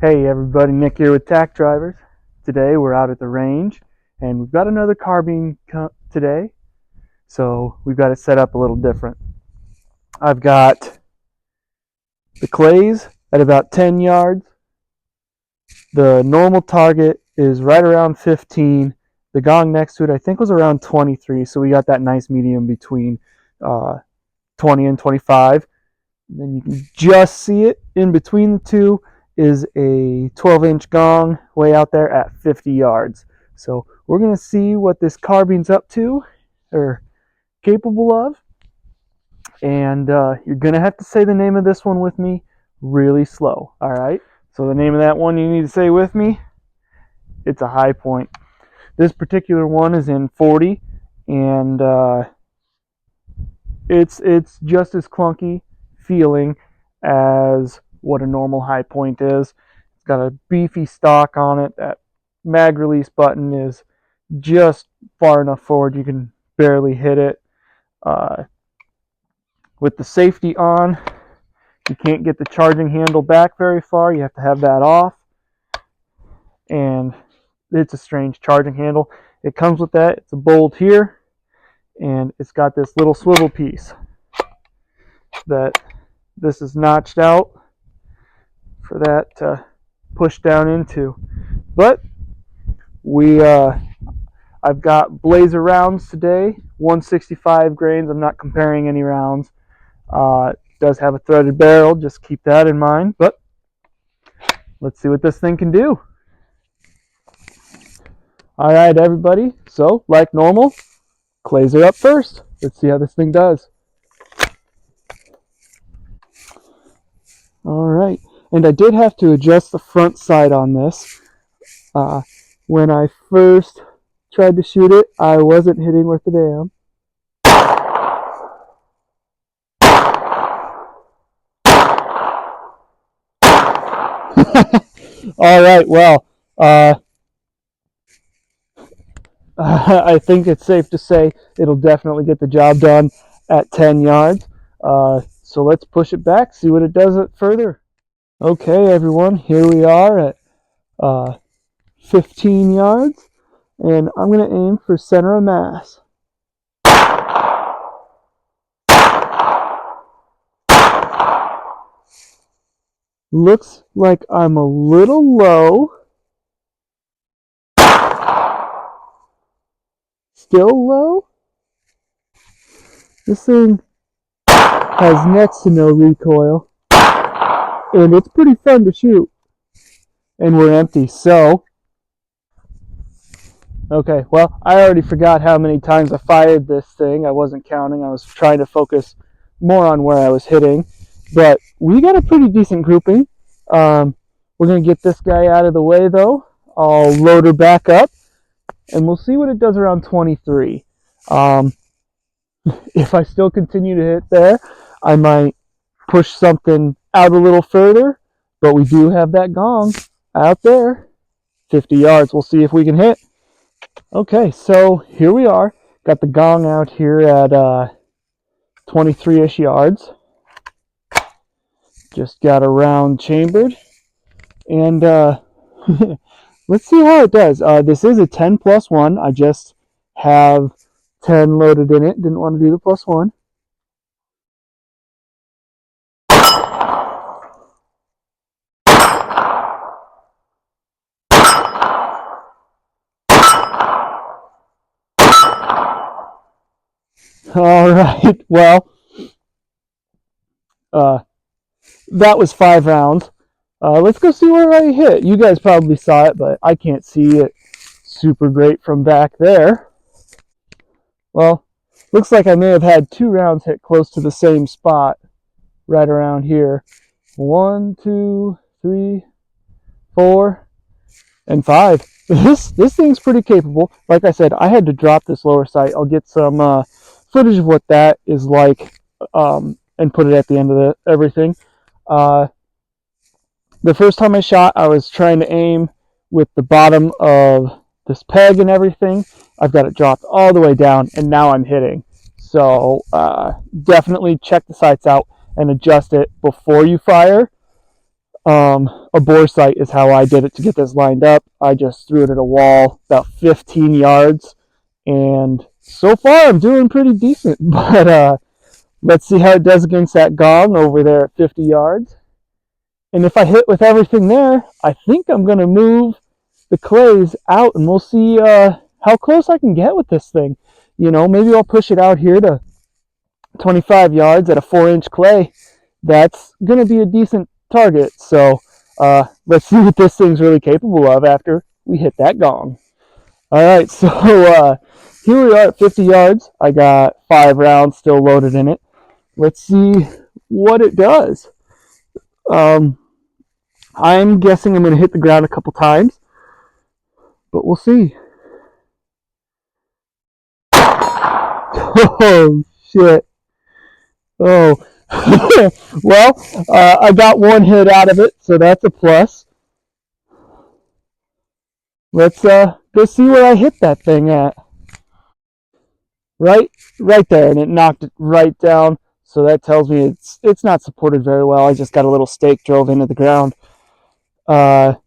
Hey everybody, Nick here with Tack Drivers. Today we're out at the range and we've got another carbine today, so we've got it set up a little different. I've got the clays at about 10 yards. The normal target is right around 15. The gong next to it I think was around 23, so we got that nice medium between 20 and 25. And then you can just see it in between the two is a 12-inch gong way out there at 50 yards. So we're going to see what this carbine's up to or capable of. And you're going to have to say the name of this one with me really slow. All right? So the name of that one you need to say with me, it's a high point. This particular one is in 40, and it's just as clunky feeling as what a normal high point is. It's got a beefy stock on it. That mag release button is just far enough forward you can barely hit it. With the safety on, you can't get the charging handle back very far. You have to have that off. And it's a strange charging handle. It comes with that. It's a bolt here, and it's got this little swivel piece that this is notched out for that to push down into. But I've got Blazer rounds today, 165 grains. I'm not comparing any rounds. It does have a threaded barrel, just keep that in mind. But let's see what this thing can do. All right, everybody. So, like normal, clays are up first. Let's see how this thing does. All right. And I did have to adjust the front sight on this. When I first tried to shoot it, I wasn't hitting worth a damn. All right, well, I think it's safe to say it'll definitely get the job done at 10 yards. So let's push it back, see what it does further. Okay, everyone, here we are at 15 yards, and I'm going to aim for center of mass. Looks like I'm a little low. Still low? This thing has next to no recoil, and it's pretty fun to shoot. And we're empty, so... Okay, well, I already forgot how many times I fired this thing. I wasn't counting. I was trying to focus more on where I was hitting. But we got a pretty decent grouping. We're going to get this guy out of the way, though. I'll load her back up, and we'll see what it does around 23. If I still continue to hit there, I might push something out a little further. But we do have that gong out there. 50 yards. We'll see if we can hit. Okay, so here we are. Got the gong out here at 23-ish yards. Just got a round chambered. And let's see how it does. This is a 10 plus 1. I just have 10 loaded in it. Didn't want to do the plus 1. All right, well, that was 5 rounds. Let's go see where I hit. You guys probably saw it, but I can't see it super great from back there. Well, looks like I may have had 2 rounds hit close to the same spot, right around here. 1, 2, 3, 4, and 5. This thing's pretty capable. Like I said, I had to drop this lower sight. I'll get some footage of what that is like and put it at the end of everything. The first time I shot, I was trying to aim with the bottom of this peg and everything. I've got it dropped all the way down, and now I'm hitting. So definitely check the sights out and adjust it before you fire. A bore sight is how I did it to get this lined up. I just threw it at a wall about 15 yards, and so far I'm doing pretty decent. But let's see how it does against that gong over there at 50 yards. And if I hit with everything there, I think I'm going to move the clays out, and we'll see how close I can get with this thing. You know, maybe I'll push it out here to 25 yards at a 4-inch clay. That's going to be a decent target. So let's see what this thing's really capable of after we hit that gong. All right, so here we are at 50 yards. I got 5 rounds still loaded in it. Let's see what it does. I'm guessing I'm going to hit the ground a couple times, but we'll see. Oh, shit. Oh, well, I got one hit out of it, so that's a plus. Let's go see where I hit that thing at. Right there, and it knocked it right down. So that tells me it's not supported very well. I just got a little stake drove into the ground. But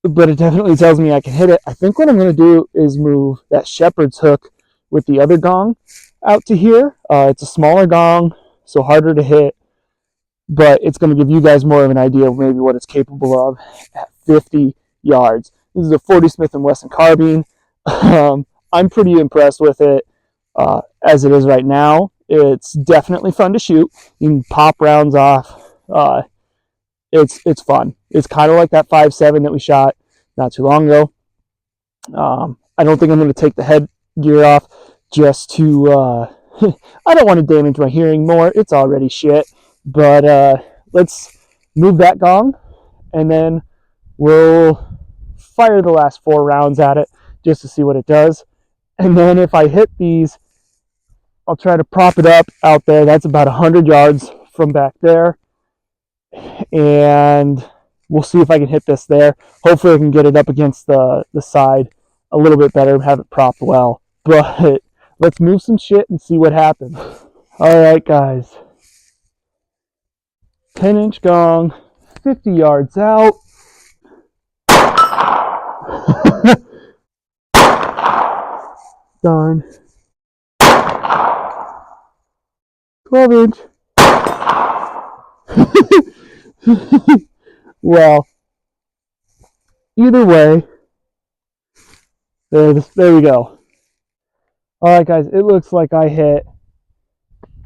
it definitely tells me I can hit it. I think what I'm going to do is move that shepherd's hook with the other gong out to here. It's a smaller gong, so harder to hit, but it's going to give you guys more of an idea of maybe what it's capable of at 50 yards. This is a 40 Smith & Wesson carbine. I'm pretty impressed with it as it is right now. It's definitely fun to shoot. You can pop rounds off. It's fun. It's kind of like that 5.7 that we shot not too long ago. I don't think I'm going to take the headgear off just to. I don't want to damage my hearing more. It's already shit. But let's move that gong, and then we'll fire the last 4 rounds at it just to see what it does. And then if I hit these, I'll try to prop it up out there. That's about 100 yards from back there. And we'll see if I can hit this there. Hopefully I can get it up against the side a little bit better and have it propped well. But let's move some shit and see what happens. All right, guys. 10-inch gong, 50 yards out. Darn. 12-inch. Well, either way, there we go. All right, guys, it looks like I hit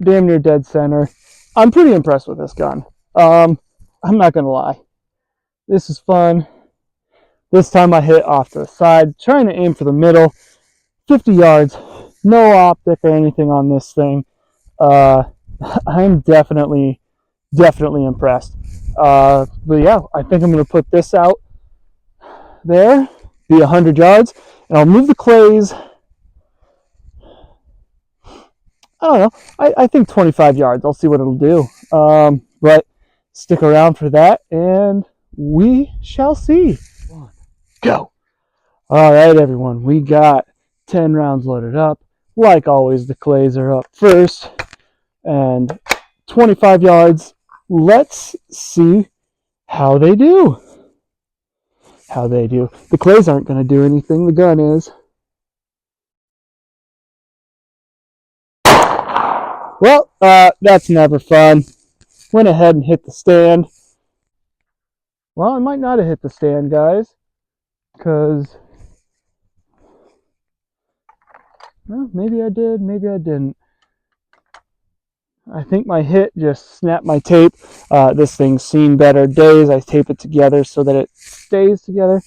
damn near dead center. I'm pretty impressed with this gun. I'm not gonna lie. This is fun. This time I hit off to the side, trying to aim for the middle. 50 yards, no optic or anything on this thing. I'm definitely impressed. But yeah, I think I'm gonna put this out there, be 100 yards, and I'll move the clays. I don't know. I think 25 yards. I'll see what it'll do. But stick around for that, and we shall see. Go. All right, everyone. We got 10 rounds loaded up. Like always, the clays are up first, and 25 yards. Let's see how they do. The clays aren't going to do anything. The gun is. Well, that's never fun. Went ahead and hit the stand. Well, I might not have hit the stand, guys, because well, maybe I did, maybe I didn't. I think my hit just snapped my tape. This thing's seen better days. I tape it together so that it stays together.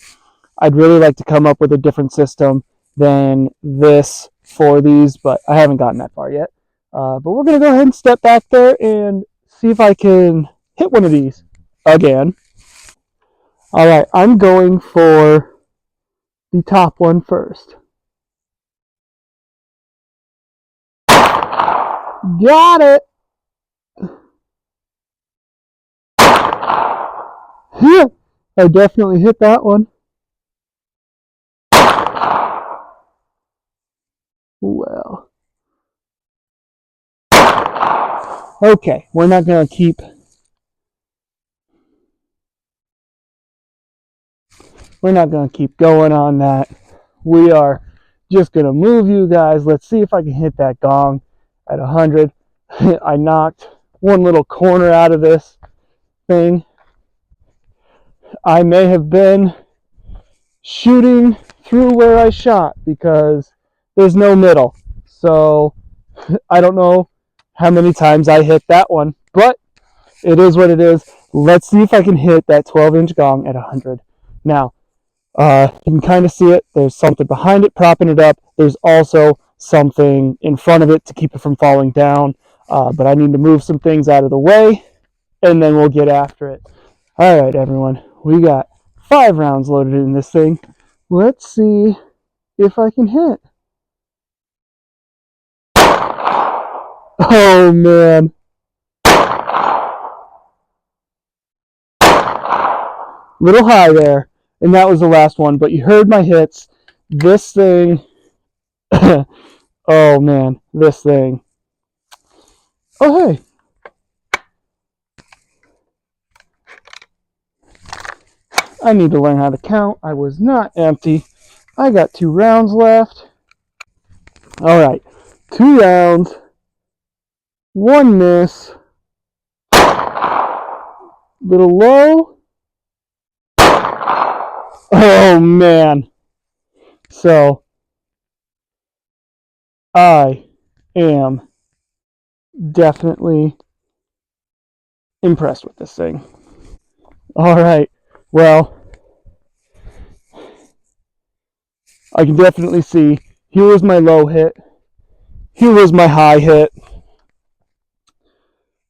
I'd really like to come up with a different system than this for these, but I haven't gotten that far yet. But we're going to go ahead and step back there and see if I can hit one of these again. All right, I'm going for the top one first. Got it! Yeah, I definitely hit that one. Well. Okay, we're not going to keep we're not going to keep going on that. We are just going to move you guys. Let's see if I can hit that gong at 100. I knocked one little corner out of this thing. I may have been shooting through where I shot because there's no middle. So I don't know how many times I hit that one, but it is what it is. Let's see if I can hit that 12-inch gong at 100. Now, you can kind of see it. There's something behind it propping it up. There's also something in front of it to keep it from falling down. But I need to move some things out of the way, and then we'll get after it. All right, everyone. We got 5 rounds loaded in this thing. Let's see if I can hit. Oh, man. Little high there. And that was the last one. But you heard my hits. This thing... oh, man. This thing. Oh, hey. I need to learn how to count. I was not empty. I got 2 rounds left. All right. 2 rounds. 1 miss. Little low. Oh, man. So, I am definitely impressed with this thing. All right. Well, I can definitely see. Here was my low hit. Here was my high hit.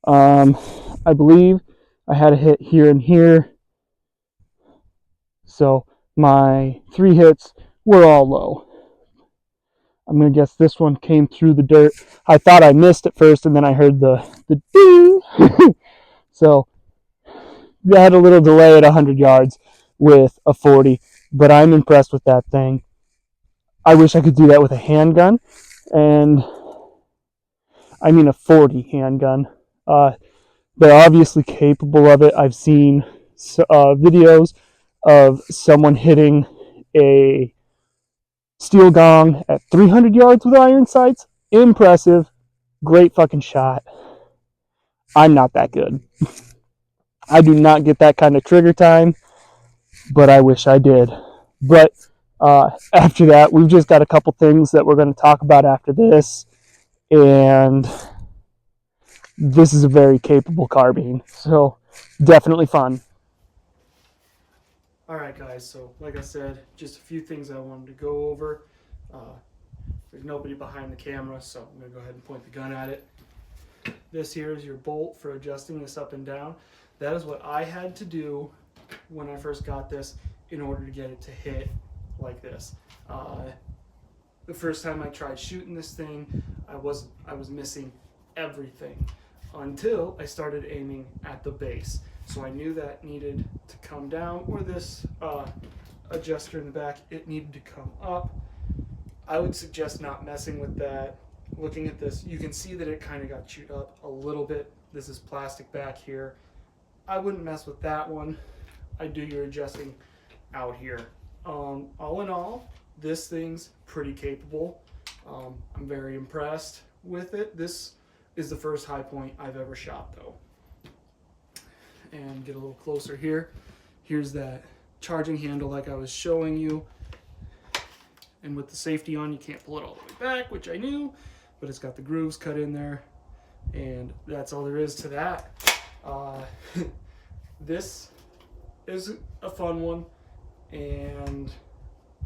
I believe I had a hit here and here. So my 3 hits were all low. I'm going to guess this one came through the dirt. I thought I missed it first, and then I heard the ding. So I had a little delay at 100 yards with a 40, but I'm impressed with that thing. I wish I could do that with a handgun, and I mean a 40 handgun. They're obviously capable of it. I've seen videos of someone hitting a steel gong at 300 yards with iron sights. Impressive. Great fucking shot. I'm not that good. I do not get that kind of trigger time, but I wish I did. But after that, we've just got a couple things that we're going to talk about after this, and this is a very capable carbine, so definitely fun. Alright guys, so like I said, just a few things I wanted to go over. There's nobody behind the camera, so I'm going to go ahead and point the gun at it. This here is your bolt for adjusting this up and down. That is what I had to do when I first got this in order to get it to hit like this. The first time I tried shooting this thing, I was missing everything until I started aiming at the base. So I knew that needed to come down, or this adjuster in the back, it needed to come up. I would suggest not messing with that. Looking at this, you can see that it kind of got chewed up a little bit. This is plastic back here. I wouldn't mess with that one. I'd do your adjusting out here. All in all, this thing's pretty capable. I'm very impressed with it. This is the first high point I've ever shot though. And get a little closer here. Here's that charging handle like I was showing you. And with the safety on, you can't pull it all the way back, which I knew, but it's got the grooves cut in there. And that's all there is to that. This is a fun one, and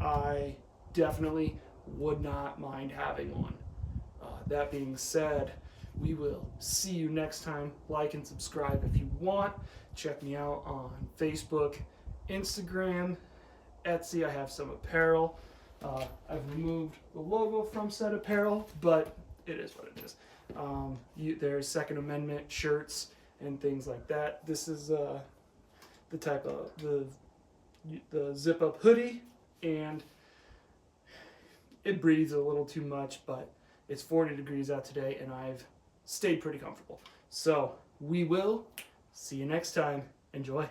I definitely would not mind having one. That being said, we will see you next time. Like and subscribe if you want. Check me out on Facebook, Instagram, Etsy. I have some apparel. I've removed the logo from said apparel, but it is what it is. There's Second Amendment shirts and things like that. This is the type of the zip up hoodie, and it breathes a little too much, but it's 40 degrees out today and I've stayed pretty comfortable. So we will see you next time. Enjoy.